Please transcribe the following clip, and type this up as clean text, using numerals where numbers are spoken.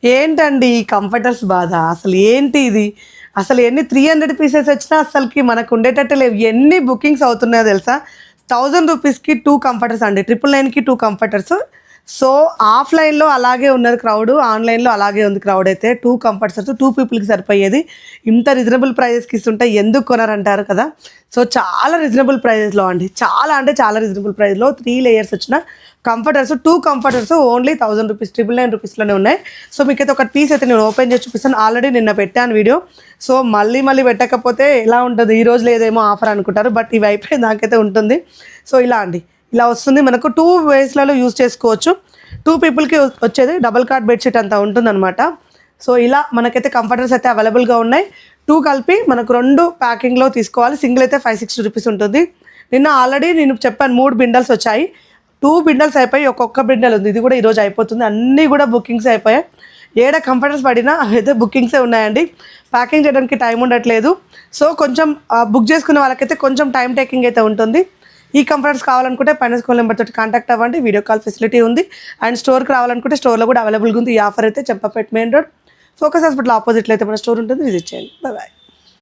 ఏంటండి ఈ కంఫర్టర్స్ బాధ? అసలు ఏంటి ఇది? అసలు ఎన్ని 300 పీసెస్ వచ్చినా అసలకి మనకు ఉండేటట్టు లేవు. ఎన్ని బుకింగ్స్ అవుతున్నాయో తెలుసా? ₹1000కి 2 కంఫర్టర్స్ అండి. 999కి 2 కంఫర్టర్స్. సో, ఆఫ్‌లైన్‌లో అలాగే ఉన్నది క్రౌడు. ఆన్‌లైన్‌లో అలాగే ఉంది క్రౌడ్ అయితే. 2 కంఫర్టర్స్ 2 పీపుల్‌కి సరిపోయేది. ఇంత రీజనబుల్ ప్రైజెస్‌కి ఇస్తుంటే ఎందుకు కొనరంటారు కదా! సో, చాలా రీజనబుల్ ప్రైజెస్‌లో అండి. చాలా అంటే చాలా రీజనబుల్ ప్రైస్‌లో 3 లేయర్స్ వచ్చిన కంఫర్టర్స్ 2 కంఫర్టర్స్ ఓన్లీ ₹1000 999 ఉన్నాయి. సో, మీకైతే ఒక పీస్ అయితే నేను ఓపెన్ చేసి చూపిస్తాను. ఆల్రెడీ నిన్న పెట్టాను వీడియో. సో, మళ్ళీ పెట్టకపోతే ఎలా ఉంటది? ఈ రోజు లేదేమో ఆఫర్ అనుకుంటారు. బట్ ఇవి అయిపోయి నాకైతే ఉంటుంది. సో, ఇలా అండి. ఇలా వస్తుంది. మనకు 2 వేస్‌లలో యూజ్ చేసుకోవచ్చు. 2 పీపుల్‌కి వచ్చేది డబుల్ కాట్ బెడ్‌షీట్ అంతా ఉంటుందనమాట. సో, ఇలా మనకైతే కంఫర్టర్స్ అయితే అవైలబుల్‌గా ఉన్నాయి. 2 కలిపి మనకు 2 ప్యాకింగ్‌లో తీసుకోవాలి. సింగిల్ అయితే ₹560 ఉంటుంది. నిన్న ఆల్రెడీ నేను చెప్పాను 3 బిండల్స్ వచ్చాయి. 2 బిండల్స్ అయిపోయి ఒక్కొక్క బిండల్ ఉంది. ఇది కూడా ఈరోజు అయిపోతుంది. అన్నీ కూడా బుకింగ్స్ అయిపోయాయి. ఏడ కంఫర్టర్స్ పడినా అయితే బుకింగ్సే ఉన్నాయండి. ప్యాకింగ్ చేయడానికి టైం ఉండట్లేదు. సో, కొంచెం బుక్ చేసుకున్న వాళ్ళకైతే కొంచెం టైం టేకింగ్ అయితే ఉంటుంది. ఈ కంఫర్టర్స్ కావాలనుకుంటే పైన స్క్రోల్ నెంబర్ తోటి కాంటాక్ట్ అవ్వండి. వీడియో కాల్ ఫెసిలిటీ ఉంది. అండ్ స్టోర్‌కి రావాలనుకుంటే స్టోర్‌లో కూడా అవైలబుల్‌గా ఉంది. ఈ ఆఫర్ అయితే Champapet main road focus hospital ఆపోజిట్‌లో అయితే మన స్టోర్ ఉంటుంది. విజిట్ చేయండి. బై.